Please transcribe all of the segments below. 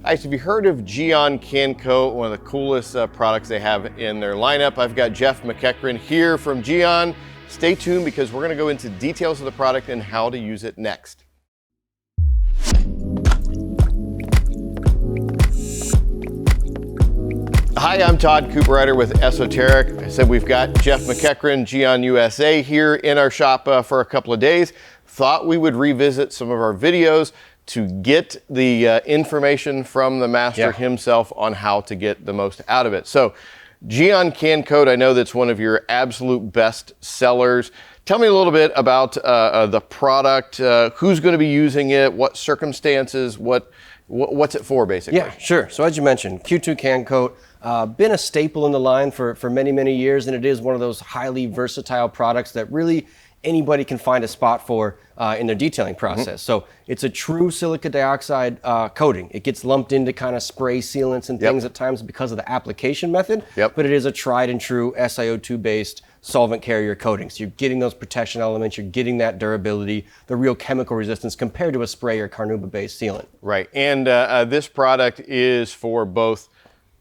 Guys, have you heard of Gyeon Can Coat, one of the coolest products they have in their lineup? I've got Jeff McEachran here from Gyeon. Stay tuned because we're going to go into details of the product and how to use it next. Hi, I'm Todd Cooperrider with ESOTERIC. I said we've got Jeff McEachran, Gyeon USA, here in our shop for a couple of days. Thought we would revisit some of our videos to get the information from the master himself on how to get the most out of it. So Gyeon Can Coat, I know that's one of your absolute best sellers. Tell me a little bit about the product, who's going to be using it, what circumstances, what's it for basically? Yeah, sure. So as you mentioned, Q2 Can Coat, been a staple in the line for many, many years, and it is one of those highly versatile products that really anybody can find a spot for in their detailing process. So it's a true silica dioxide coating. It gets lumped into kind of spray sealants and things at times because of the application method, but it is a tried and true SiO2 based solvent carrier coating. So you're getting those protection elements, you're getting that durability, the real chemical resistance compared to a spray or carnauba based sealant. Right, and this product is for both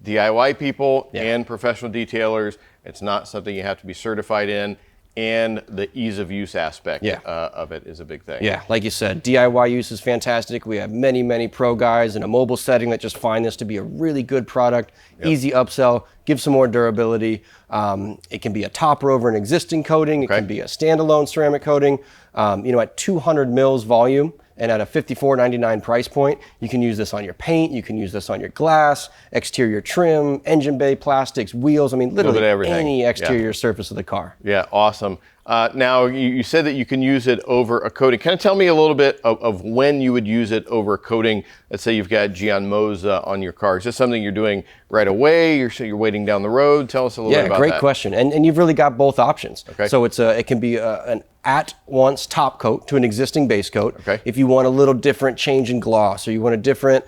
DIY people and professional detailers. It's not something you have to be certified in. And the ease of use aspect of it is a big thing. Yeah, like you said, DIY use is fantastic. We have many, many pro guys in a mobile setting that just find this to be a really good product, easy upsell, give some more durability. It can be a topper over an existing coating. It can be a standalone ceramic coating. At 200 mils volume and at a $54.99 price point, you can use this on your paint, you can use this on your glass, exterior trim, engine bay plastics, wheels. I mean, literally any exterior surface of the car. Yeah, awesome. Now, you said that you can use it over a coating. Kind of tell me a little bit of when you would use it over a coating. Let's say you've got Gyeon Moza on your car. Is this something you're doing right away? You're waiting down the road? Tell us a little bit about that. Yeah, great question. And you've really got both options. Okay. So it can be an at-once top coat to an existing base coat. Okay. If you want a little different change in gloss, or you want a different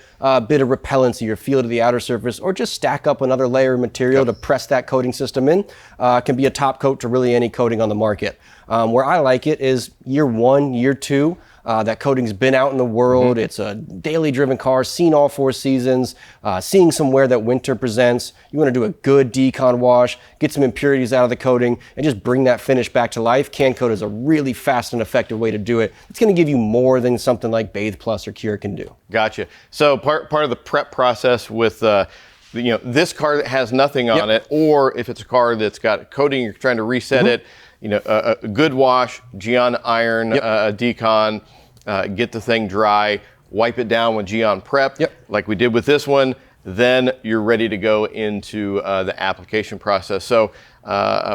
bit of repellency or feel to the outer surface, or just stack up another layer of material to press that coating system in, can be a top coat to really any coating on the market. Where I like it is year one, year two. That coating's been out in the world. It's a daily driven car, seen all 4 seasons, seeing some wear that winter presents. You want to do a good decon wash, get some impurities out of the coating, and just bring that finish back to life. Can Coat is a really fast and effective way to do it. It's going to give you more than something like Bathe Plus or Cure can do. Gotcha. So part of the prep process with this car that has nothing on it, or if it's a car that's got coating, you're trying to reset it. A good wash, Gyeon iron, decon, get the thing dry, wipe it down with Gyeon Prep, like we did with this one. Then you're ready to go into the application process. So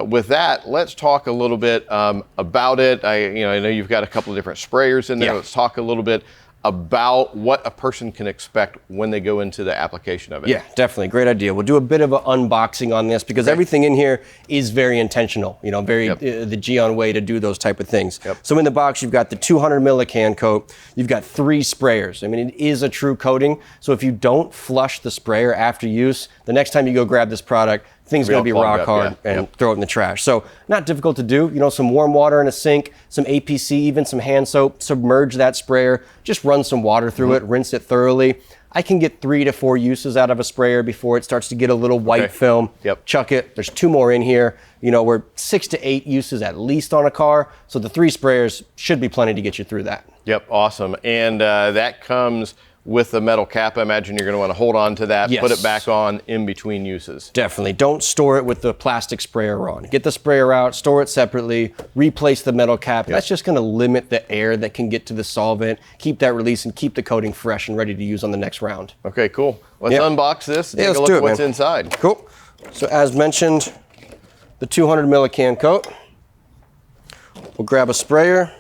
with that, let's talk a little bit about it. I know you've got a couple of different sprayers in there. Let's talk a little bit about what a person can expect when they go into the application of it. Yeah, definitely. Great idea. We'll do a bit of an unboxing on this because everything in here is very intentional, very the Gyeon way to do those type of things. So in the box, you've got the 200 ml Can Coat. You've got 3 sprayers. I mean, it is a true coating. So if you don't flush the sprayer after use, the next time you go grab this product, thing's going to be rock hard and throw it in the trash. So not difficult to do. Some warm water in a sink, some APC, even some hand soap, submerge that sprayer, just run some water through it, rinse it thoroughly. I can get 3 to 4 uses out of a sprayer before it starts to get a little white film. Chuck it. There's 2 more in here. We're 6 to 8 uses at least on a car. So the 3 sprayers should be plenty to get you through that. Yep, awesome. And that comes with the metal cap. I imagine you're going to want to hold on to that, put it back on in between uses. Definitely. Don't store it with the plastic sprayer on. Get the sprayer out, store it separately, replace the metal cap. That's just going to limit the air that can get to the solvent, keep that release, and keep the coating fresh and ready to use on the next round. Okay, cool. Let's unbox this and take a look at what's inside. Cool. So as mentioned, the 200 ml Can Coat. We'll grab a sprayer.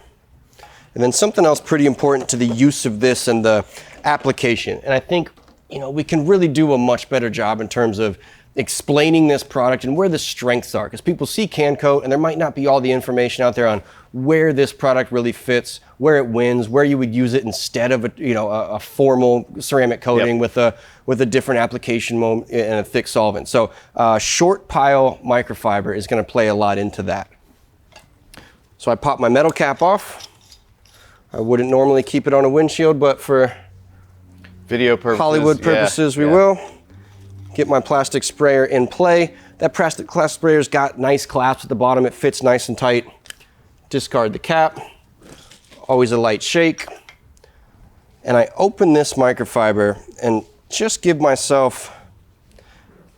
And then something else pretty important to the use of this and the application. And I think, we can really do a much better job in terms of explaining this product and where the strengths are. Because people see Can Coat and there might not be all the information out there on where this product really fits, where it wins, where you would use it instead of a formal ceramic coating with a different application mode and a thick solvent. So short pile microfiber is going to play a lot into that. So I pop my metal cap off. I wouldn't normally keep it on a windshield, but for Video purposes. Hollywood purposes, we will. Get my plastic sprayer in play. That plastic sprayer's got nice clasps at the bottom. It fits nice and tight. Discard the cap. Always a light shake. And I open this microfiber and just give myself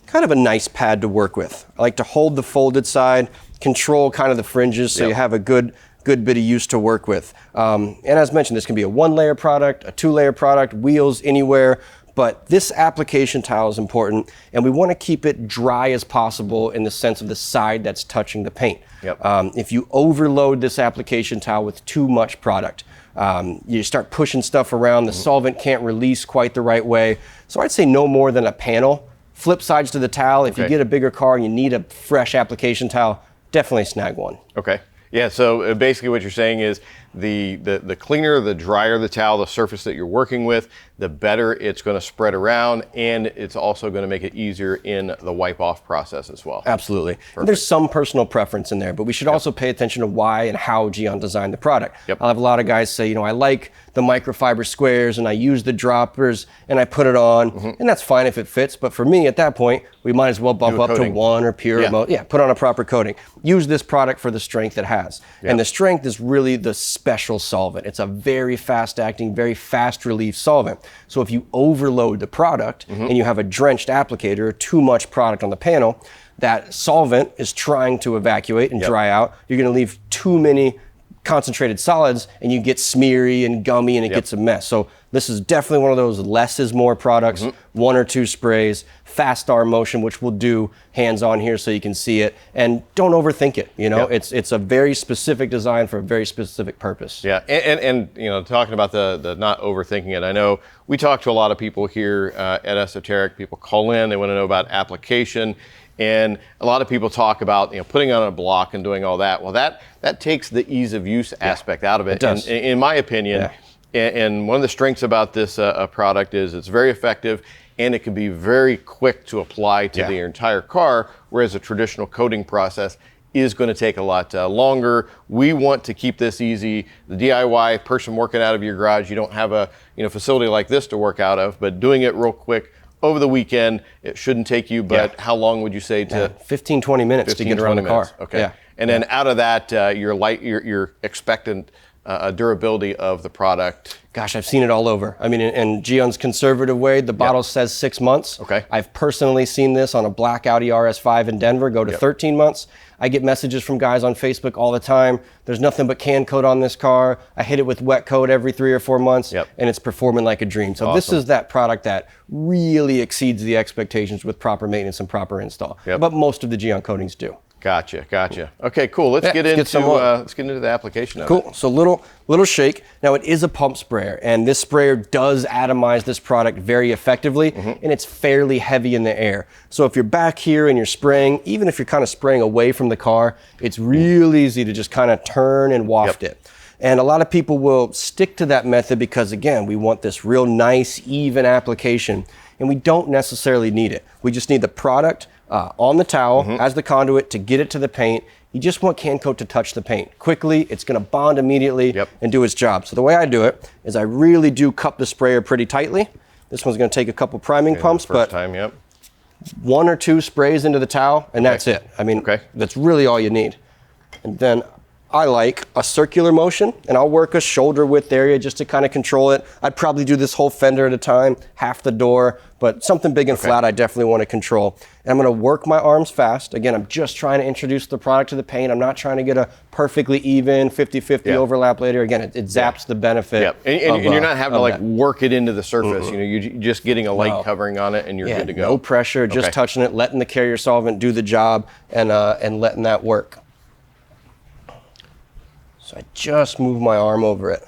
kind of a nice pad to work with. I like to hold the folded side, control kind of the fringes so you have a good bit of use to work with. And as mentioned, this can be a 1-layer product, a 2-layer product, wheels anywhere, but this application towel is important, and we want to keep it dry as possible in the sense of the side that's touching the paint. If you overload this application towel with too much product, you start pushing stuff around, the solvent can't release quite the right way. So I'd say no more than a panel. Flip sides to the towel. If you get a bigger car and you need a fresh application towel, definitely snag one. Okay. Yeah, so basically what you're saying is the cleaner, the drier the towel, the surface that you're working with, the better it's going to spread around, and it's also going to make it easier in the wipe off process as well. Absolutely. There's some personal preference in there, but we should also pay attention to why and how Gyeon designed the product. I'll have a lot of guys say, you know, I like the microfiber squares and I use the droppers and I put it on, and that's fine if it fits, but for me at that point, we might as well bump up to 1 or pure mode. Put on a proper coating. Use this product for the strength it has. And the strength is really the special solvent. It's a very fast acting, very fast relief solvent. So if you overload the product and you have a drenched applicator or too much product on the panel, that solvent is trying to evacuate and dry out. You're going to leave too many concentrated solids and you get smeary and gummy and it gets a mess. So this is definitely one of those less is more products, 1 or 2 sprays, fast arm motion, which we'll do hands on here so you can see it, and don't overthink it. You know, it's a very specific design for a very specific purpose. And you know, talking about the not overthinking it, I know we talk to a lot of people here at Esoteric. People call in, they want to know about application. And a lot of people talk about, you know, putting on a block and doing all that. Well, that takes the ease of use aspect out of it. It does. And in my opinion, and one of the strengths about this product is it's very effective and it can be very quick to apply to the entire car, whereas a traditional coating process is going to take a lot longer. We want to keep this easy. The DIY person working out of your garage, you don't have a facility like this to work out of, but doing it real quick over the weekend, it shouldn't take you, but how long would you say to? 15, 20 minutes to get around the car. Okay. And then out of that, you're expectant durability of the product. Gosh, I've seen it all over. I mean, in Gyeon's conservative way, the bottle says 6 months. Okay. I've personally seen this on a black Audi RS5 in Denver go to 13 months. I get messages from guys on Facebook all the time. There's nothing but can coat on this car. I hit it with wet coat every 3 or 4 months, and it's performing like a dream. So this is that product that really exceeds the expectations with proper maintenance and proper install. But most of the Gyeon coatings do. Gotcha. Okay, cool. Let's get into the application of it. Cool. So little shake. Now it is a pump sprayer, and this sprayer does atomize this product very effectively, and it's fairly heavy in the air. So if you're back here and you're spraying, even if you're kind of spraying away from the car, it's real easy to just kind of turn and waft it. And a lot of people will stick to that method because, again, we want this real nice, even application, and we don't necessarily need it. We just need the product on the towel as the conduit to get it to the paint. You just want Can Coat to touch the paint quickly. It's going to bond immediately and do its job. So the way I do it is I really do cup the sprayer pretty tightly. This one's going to take a couple priming pumps, but 1 or 2 sprays into the towel, and that's it. I mean, that's really all you need. And then I like a circular motion, and I'll work a shoulder width area just to kind of control it. I'd probably do this whole fender at a time, half the door, but something big and flat I definitely want to control. And I'm going to work my arms fast. Again, I'm just trying to introduce the product to the paint. I'm not trying to get a perfectly even 50-50 overlap later. Again, it zaps the benefit. And you're not having to like work it into the surface. You know, you're just getting a light covering on it, and you're good to go. No pressure, just touching it, letting the carrier solvent do the job, and letting that work. So I just move my arm over it.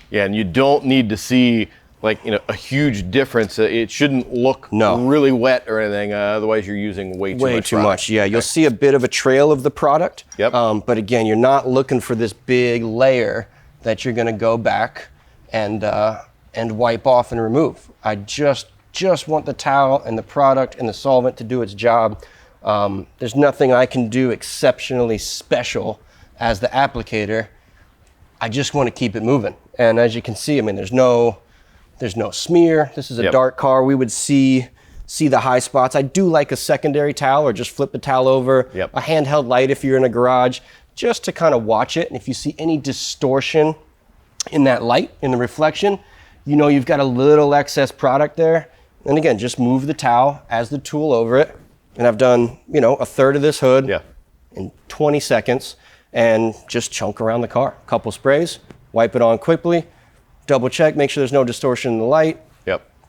Yeah, and you don't need to see a huge difference. It shouldn't look really wet or anything. Otherwise, you're using way too much. Yeah, you'll see a bit of a trail of the product. But again, you're not looking for this big layer that you're going to go back and wipe off and remove. I just want the towel and the product and the solvent to do its job. There's nothing I can do exceptionally special as the applicator. I just want to keep it moving. And as you can see, I mean, there's no There's no smear. This is a dark car. We would see the high spots. I do like a secondary towel, or just flip the towel over. A handheld light if you're in a garage, just to kind of watch it. And if you see any distortion in that light, in the reflection, you know you've got a little excess product there. And again, just move the towel as the tool over it. And I've done, you know, a third of this hood in 20 seconds, and just chunk around the car. A couple sprays, wipe it on quickly, double check, make sure there's no distortion in the light.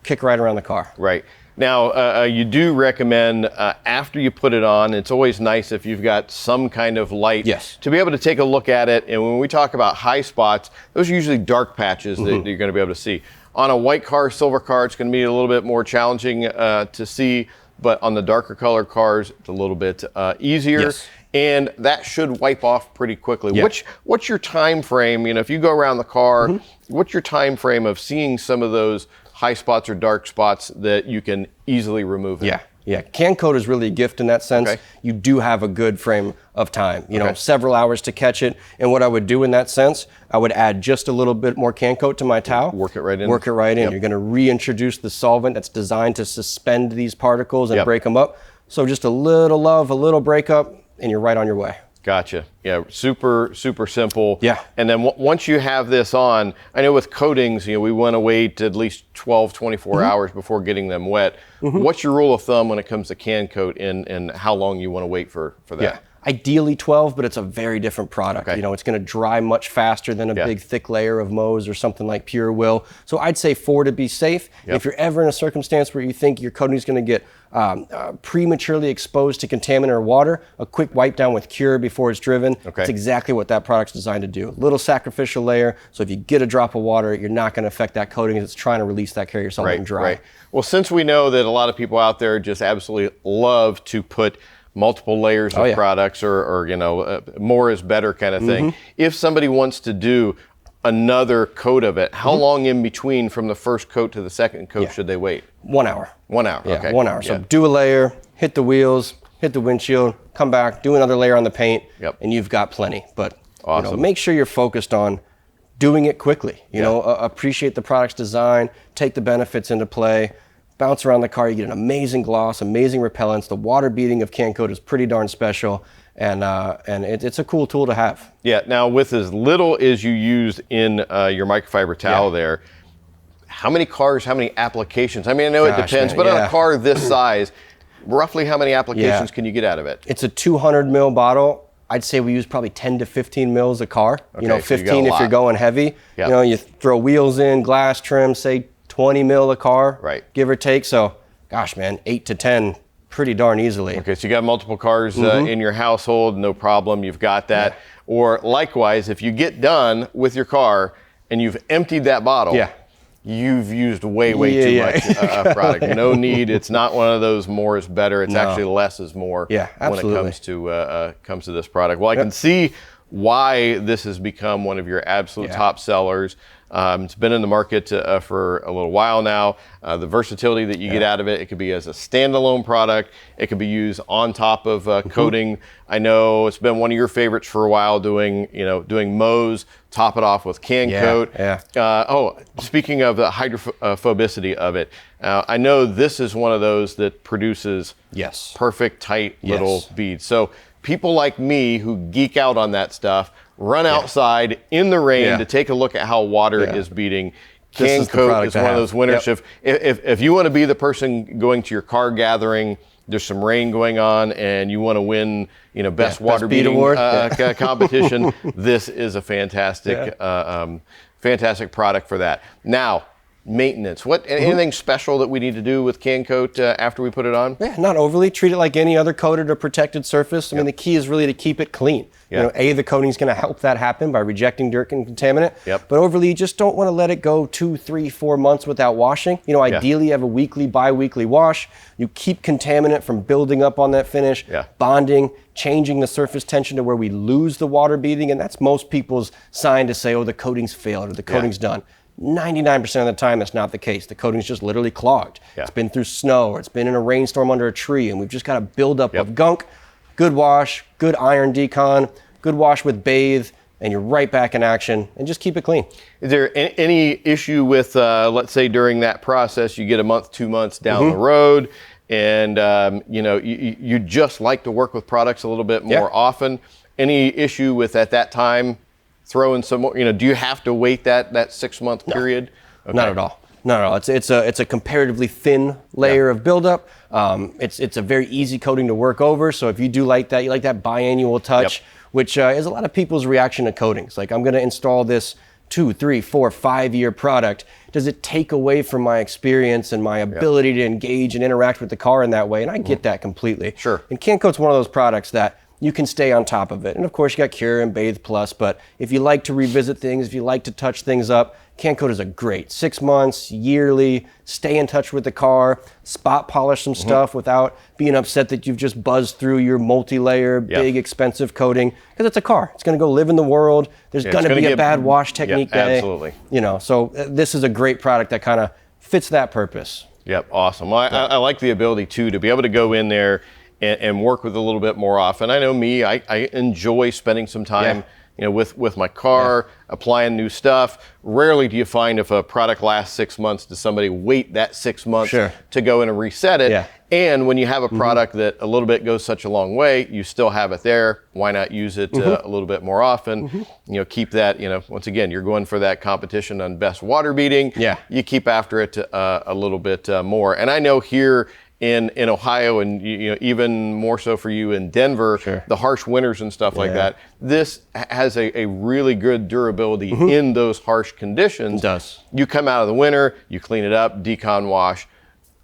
Kick right around the car. Right. Now, you do recommend after you put it on, it's always nice if you've got some kind of light to be able to take a look at it. And when we talk about high spots, those are usually dark patches that you're going to be able to see. On a white car, silver car, it's going to be a little bit more challenging to see, but on the darker color cars, it's a little bit easier. And that should wipe off pretty quickly. What's your time frame? You know, if you go around the car, what's your time frame of seeing some of those high spots or dark spots that you can easily remove it? Can Coat is really a gift in that sense. You do have a good frame of time, you know, several hours to catch it. And what I would do in that sense, I would add just a little bit more Can Coat to my towel. Work it right in. Work it right in. You're going to reintroduce the solvent that's designed to suspend these particles and break them up. So just a little love, a little breakup, and you're right on your way. Gotcha. Yeah, super simple. And then once you have this on, I know with coatings, you know, we want to wait at least 12, 24 hours before getting them wet. What's your rule of thumb when it comes to Can Coat, and how long you want to wait for that? Ideally 12, but it's a very different product. You know, it's going to dry much faster than a big thick layer of Moe's or something like Pure will. So I'd say 4 to be safe. If you're ever in a circumstance where you think your coating is going to get prematurely exposed to contaminant or water, a quick wipe down with Cure before it's driven. That's exactly what that product's designed to do. Little sacrificial layer, so if you get a drop of water, you're not going to affect that coating as it's trying to release that carrier solvent and dry. Well, since we know that a lot of people out there just absolutely love to put multiple layers of products, or you know, more is better kind of thing. If somebody wants to do another coat of it, how long in between from the first coat to the second coat should they wait? 1 hour. 1 hour. Yeah, 1 hour. So do a layer, hit the wheels, hit the windshield, come back, do another layer on the paint, and you've got plenty. But you know, make sure you're focused on doing it quickly. You know, appreciate the product's design, take the benefits into play. Bounce around the car, you get an amazing gloss, amazing repellents. The water beating of Can Coat is pretty darn special, and it's a cool tool to have. Now with as little as you use in your microfiber towel there, how many cars, how many applications? I mean, I know it depends, but on a car this size, roughly how many applications can you get out of it? It's a 200 ml bottle. I'd say we use probably 10 to 15 mils a car. You know, 15 if you're going heavy. You know, you throw wheels in, glass trim, say 20 mil a car, give or take. So, gosh, man, 8 to 10 pretty darn easily. Okay, so you got multiple cars in your household, no problem, you've got that. Or likewise, if you get done with your car and you've emptied that bottle, you've used way too much product. No need. It's not one of those more is better. It's actually less is more when it comes to this product. Well, I can see why this has become one of your absolute top sellers. It's been in the market for a little while now. The versatility that you get out of it, it could be as a standalone product. It could be used on top of coating. I know it's been one of your favorites for a while, doing Moe's, top it off with Can Coat. Speaking of the hydrophobicity of it, I know this is one of those that produces perfect, tight little beads. So people like me who geek out on that stuff, run outside in the rain to take a look at how water is beating. Can Coat is one of those winners. If you want to be the person going to your car gathering, there's some rain going on, and you want to win, best water beating competition, this is a fantastic, fantastic product for that. Now, maintenance. Anything special that we need to do with Can Coat after we put it on? Not overly. Treat it like any other coated or protected surface. I mean, the key is really to keep it clean. The coating is going to help that happen by rejecting dirt and contaminant. But overly, you just don't want to let it go 2, 3, 4 months without washing. Ideally, you have a weekly, bi-weekly wash. You keep contaminant from building up on that finish, bonding, changing the surface tension to where we lose the water beading, and that's most people's sign to say, oh, the coating's failed or the coating's done. 99% of the time, that's not the case. The coating's just literally clogged. It's been through snow, or it's been in a rainstorm under a tree, and we've just got a buildup of gunk. Good wash, good iron decon, good wash with bathe, and you're right back in action, and just keep it clean. Is there any issue with, let's say during that process, you get a month, 2 months down the road, and you just like to work with products a little bit more often? Any issue with at that time throwing some more? Do you have to wait that 6 month period? Okay. Not at all. Not at all. It's a comparatively thin layer of buildup. It's a very easy coating to work over. So if you do like that, you like that biannual touch, which is a lot of people's reaction to coatings. Like, I'm going to install this 2, 3, 4, 5 year product. Does it take away from my experience and my ability to engage and interact with the car in that way? And I get that completely. Sure. And Can Coat's one of those products that you can stay on top of it. And of course, you got Cure and Bathe Plus, but if you like to revisit things, if you like to touch things up, Can Coat is a great 6 months, yearly, stay in touch with the car, spot polish some stuff without being upset that you've just buzzed through your multi-layer, big, expensive coating, because it's a car. It's going to go live in the world. There's going to be a bad wash technique day. Absolutely. So this is a great product that kind of fits that purpose. Yep, awesome. Well, I like the ability, too, to be able to go in there and work with a little bit more often. I know me, I enjoy spending some time with my car, applying new stuff. Rarely do you find if a product lasts 6 months, does somebody wait that 6 months to go in and reset it. Yeah. And when you have a product that a little bit goes such a long way, you still have it there. Why not use it a little bit more often? Keep that, once again, you're going for that competition on best water beating. Yeah. You keep after it a little bit more. And I know here in Ohio, and even more so for you in Denver, the harsh winters and stuff like that, this has a really good durability in those harsh conditions. It does. You come out of the winter, you clean it up, decon wash,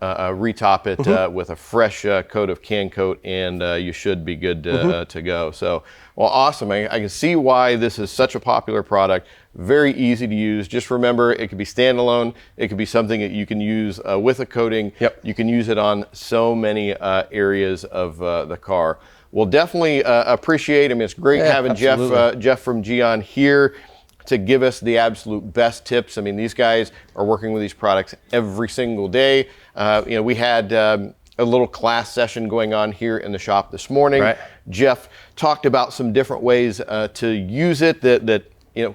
retop it with a fresh coat of Can Coat, and you should be good to go. So, well, awesome. I can see why this is such a popular product. Very easy to use. Just remember, it could be standalone. It could be something that you can use with a coating. Yep. You can use it on so many areas of the car. We'll definitely appreciate. I mean, it's great having Jeff from Gyeon here to give us the absolute best tips. I mean, these guys are working with these products every single day. We had a little class session going on here in the shop this morning. Right. Jeff talked about some different ways to use it that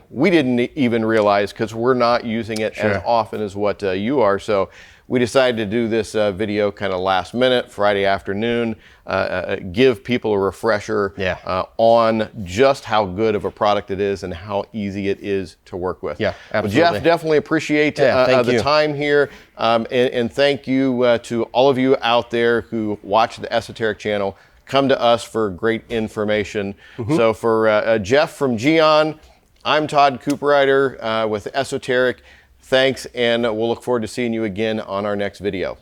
we didn't even realize, because we're not using it as often as what you are. So we decided to do this video kind of last minute, Friday afternoon, give people a refresher on just how good of a product it is and how easy it is to work with. Yeah, absolutely. Well, Jeff, definitely appreciate the time here. And thank you to all of you out there who watch the Esoteric channel. Come to us for great information. So for Jeff from Gyeon, I'm Todd Cooperrider with Esoteric. Thanks, and we'll look forward to seeing you again on our next video.